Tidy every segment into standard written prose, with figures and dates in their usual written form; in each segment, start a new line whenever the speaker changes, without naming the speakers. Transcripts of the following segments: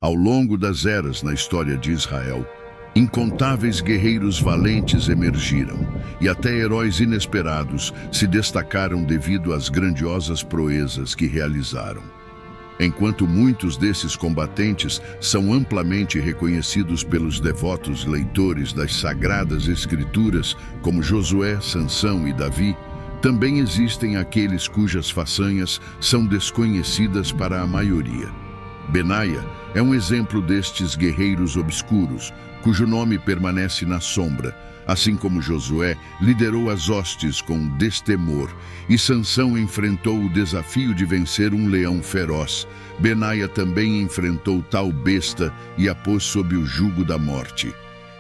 Ao longo das eras na história de Israel, incontáveis guerreiros valentes emergiram, e até heróis inesperados se destacaram devido às grandiosas proezas que realizaram. Enquanto muitos desses combatentes são amplamente reconhecidos pelos devotos leitores das Sagradas Escrituras, como Josué, Sansão e Davi, também existem aqueles cujas façanhas são desconhecidas para a maioria. Benaia é um exemplo destes guerreiros obscuros, cujo nome permanece na sombra, assim como Josué liderou as hostes com destemor e Sansão enfrentou o desafio de vencer um leão feroz. Benaia também enfrentou tal besta e a pôs sob o jugo da morte.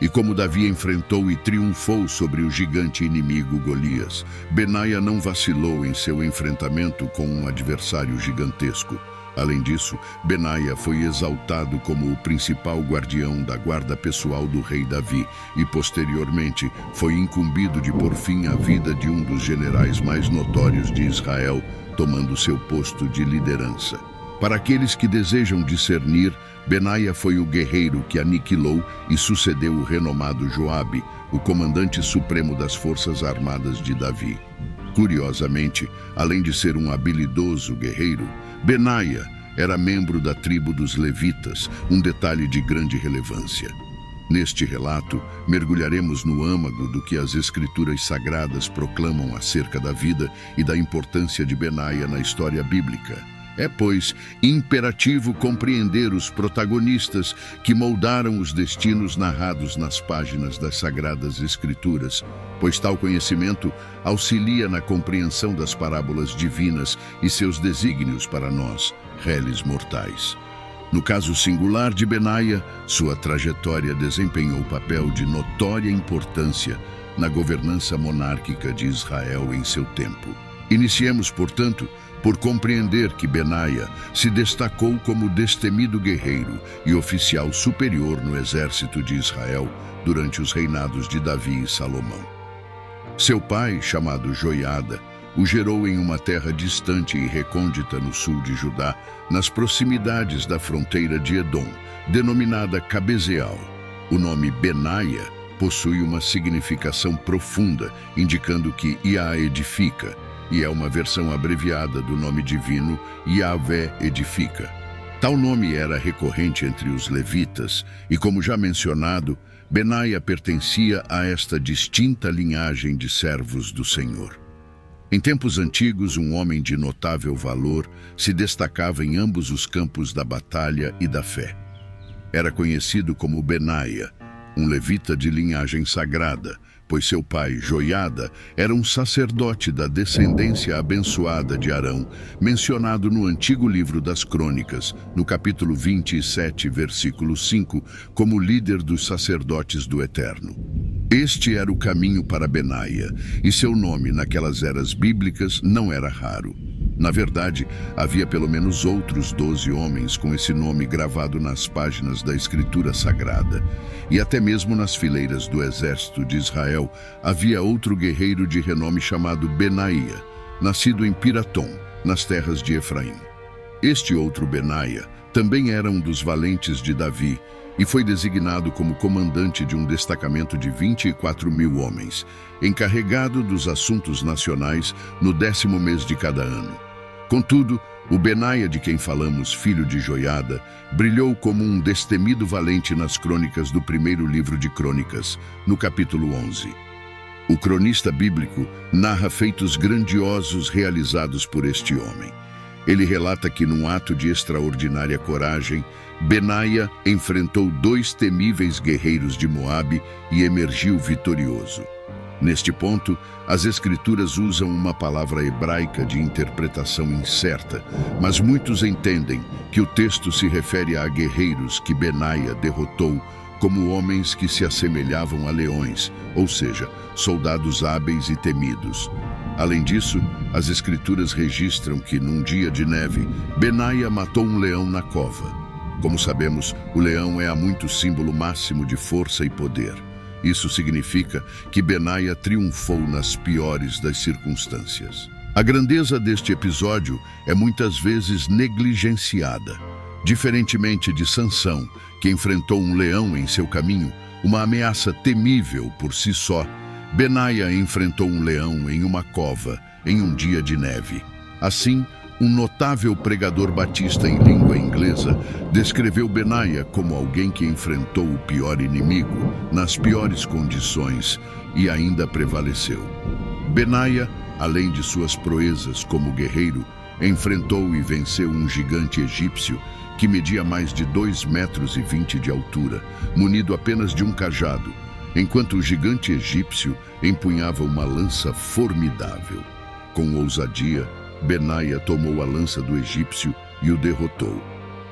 E como Davi enfrentou e triunfou sobre o gigante inimigo Golias, Benaia não vacilou em seu enfrentamento com um adversário gigantesco. Além disso, Benaia foi exaltado como o principal guardião da guarda pessoal do rei Davi e, posteriormente, foi incumbido de pôr fim à vida de um dos generais mais notórios de Israel, tomando seu posto de liderança. Para aqueles que desejam discernir, Benaia foi o guerreiro que aniquilou e sucedeu o renomado Joabe, o comandante supremo das forças armadas de Davi. Curiosamente, além de ser um habilidoso guerreiro, Benaia era membro da tribo dos Levitas, um detalhe de grande relevância. Neste relato, mergulharemos no âmago do que as Escrituras Sagradas proclamam acerca da vida e da importância de Benaia na história bíblica. É, pois, imperativo compreender os protagonistas que moldaram os destinos narrados nas páginas das Sagradas Escrituras, pois tal conhecimento auxilia na compreensão das parábolas divinas e seus desígnios para nós, réis mortais. No caso singular de Benaia, sua trajetória desempenhou papel de notória importância na governança monárquica de Israel em seu tempo. Iniciemos, portanto, por compreender que Benaia se destacou como destemido guerreiro e oficial superior no exército de Israel durante os reinados de Davi e Salomão. Seu pai, chamado Joiada, o gerou em uma terra distante e recôndita no sul de Judá, nas proximidades da fronteira de Edom, denominada Cabezeal. O nome Benaia possui uma significação profunda, indicando que Iá edifica, e é uma versão abreviada do nome divino Yahvé edifica. Tal nome era recorrente entre os levitas e, como já mencionado, Benaia pertencia a esta distinta linhagem de servos do Senhor. Em tempos antigos, um homem de notável valor se destacava em ambos os campos da batalha e da fé. Era conhecido como Benaia, um levita de linhagem sagrada, pois seu pai, Joiada, era um sacerdote da descendência abençoada de Arão, mencionado no antigo livro das Crônicas, no capítulo 27, versículo 5, como líder dos sacerdotes do Eterno. Este era o caminho para Benaia, e seu nome naquelas eras bíblicas não era raro. Na verdade, havia pelo menos outros 12 homens com esse nome gravado nas páginas da Escritura Sagrada. E até mesmo nas fileiras do exército de Israel havia outro guerreiro de renome chamado Benaia, nascido em Piratom, nas terras de Efraim. Este outro Benaia também era um dos valentes de Davi e foi designado como comandante de um destacamento de 24.000 homens, encarregado dos assuntos nacionais no 10º mês de cada ano. Contudo, o Benaia de quem falamos, filho de Joiada, brilhou como um destemido valente nas crônicas do primeiro livro de Crônicas, no capítulo 11. O cronista bíblico narra feitos grandiosos realizados por este homem. Ele relata que, num ato de extraordinária coragem, Benaia enfrentou 2 temíveis guerreiros de Moabe e emergiu vitorioso. Neste ponto, as Escrituras usam uma palavra hebraica de interpretação incerta, mas muitos entendem que o texto se refere a guerreiros que Benaia derrotou como homens que se assemelhavam a leões, ou seja, soldados hábeis e temidos. Além disso, as Escrituras registram que, num dia de neve, Benaia matou um leão na cova. Como sabemos, o leão é há muito símbolo máximo de força e poder. Isso significa que Benaia triunfou nas piores das circunstâncias. A grandeza deste episódio é muitas vezes negligenciada. Diferentemente de Sansão, que enfrentou um leão em seu caminho, uma ameaça temível por si só, Benaia enfrentou um leão em uma cova, em um dia de neve. Assim, um notável pregador batista em língua inglesa descreveu Benaia como alguém que enfrentou o pior inimigo, nas piores condições, e ainda prevaleceu. Benaia, além de suas proezas como guerreiro, enfrentou e venceu um gigante egípcio que media mais de 2,20 metros de altura, munido apenas de um cajado, enquanto o gigante egípcio empunhava uma lança formidável. Com ousadia, Benaia tomou a lança do egípcio e o derrotou.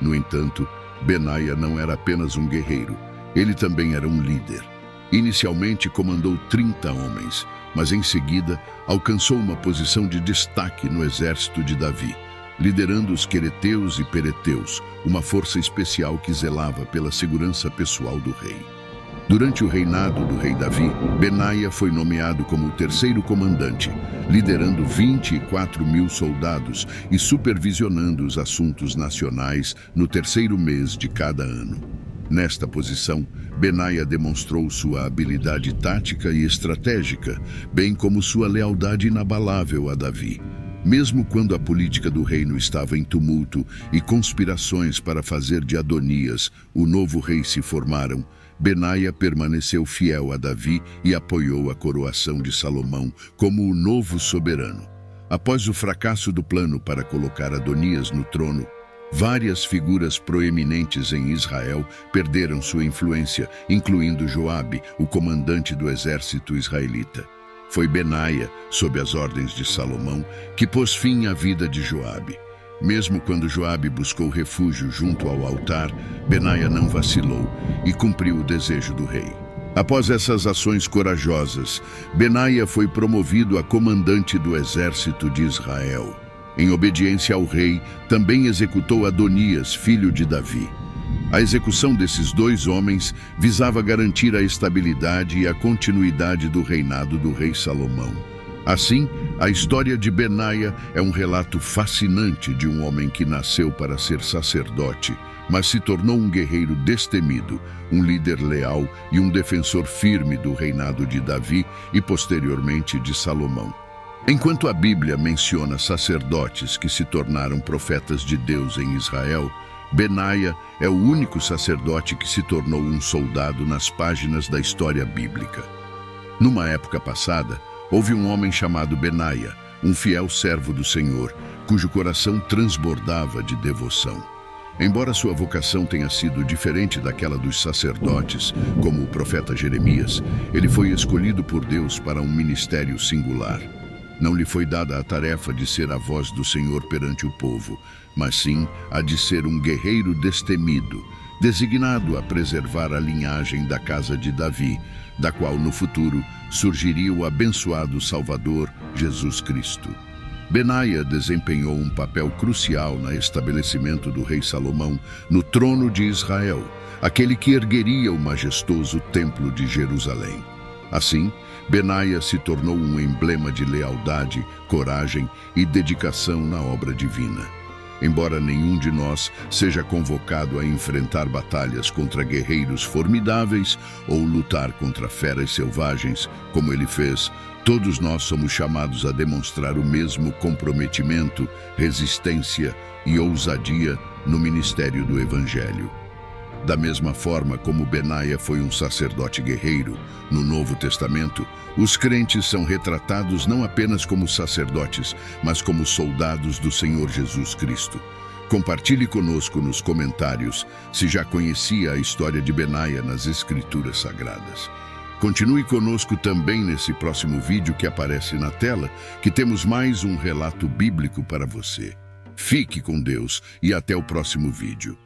No entanto, Benaia não era apenas um guerreiro, ele também era um líder. Inicialmente comandou 30 homens, mas em seguida alcançou uma posição de destaque no exército de Davi, liderando os quereteus e pereteus, uma força especial que zelava pela segurança pessoal do rei. Durante o reinado do rei Davi, Benaia foi nomeado como o terceiro comandante, liderando 24.000 soldados e supervisionando os assuntos nacionais no terceiro mês de cada ano. Nesta posição, Benaia demonstrou sua habilidade tática e estratégica, bem como sua lealdade inabalável a Davi. Mesmo quando a política do reino estava em tumulto e conspirações para fazer de Adonias o novo rei se formaram, Benaia permaneceu fiel a Davi e apoiou a coroação de Salomão como o novo soberano. Após o fracasso do plano para colocar Adonias no trono, várias figuras proeminentes em Israel perderam sua influência, incluindo Joabe, o comandante do exército israelita. Foi Benaia, sob as ordens de Salomão, que pôs fim à vida de Joabe. Mesmo quando Joabe buscou refúgio junto ao altar, Benaia não vacilou e cumpriu o desejo do rei. Após essas ações corajosas, Benaia foi promovido a comandante do exército de Israel. Em obediência ao rei, também executou Adonias, filho de Davi. A execução desses dois homens visava garantir a estabilidade e a continuidade do reinado do rei Salomão. Assim, a história de Benaia é um relato fascinante de um homem que nasceu para ser sacerdote, mas se tornou um guerreiro destemido, um líder leal e um defensor firme do reinado de Davi e, posteriormente, de Salomão. Enquanto a Bíblia menciona sacerdotes que se tornaram profetas de Deus em Israel, Benaia é o único sacerdote que se tornou um soldado nas páginas da história bíblica. Numa época passada, houve um homem chamado Benaia, um fiel servo do Senhor, cujo coração transbordava de devoção. Embora sua vocação tenha sido diferente daquela dos sacerdotes, como o profeta Jeremias, ele foi escolhido por Deus para um ministério singular. Não lhe foi dada a tarefa de ser a voz do Senhor perante o povo, mas sim a de ser um guerreiro destemido, designado a preservar a linhagem da casa de Davi, da qual no futuro surgiria o abençoado Salvador, Jesus Cristo. Benaia desempenhou um papel crucial no estabelecimento do rei Salomão no trono de Israel, aquele que ergueria o majestoso templo de Jerusalém. Assim, Benaia se tornou um emblema de lealdade, coragem e dedicação na obra divina. Embora nenhum de nós seja convocado a enfrentar batalhas contra guerreiros formidáveis ou lutar contra feras selvagens, como ele fez, todos nós somos chamados a demonstrar o mesmo comprometimento, resistência e ousadia no ministério do Evangelho. Da mesma forma como Benaia foi um sacerdote guerreiro, no Novo Testamento, os crentes são retratados não apenas como sacerdotes, mas como soldados do Senhor Jesus Cristo. Compartilhe conosco nos comentários se já conhecia a história de Benaia nas Escrituras Sagradas. Continue conosco também nesse próximo vídeo que aparece na tela, que temos mais um relato bíblico para você. Fique com Deus e até o próximo vídeo.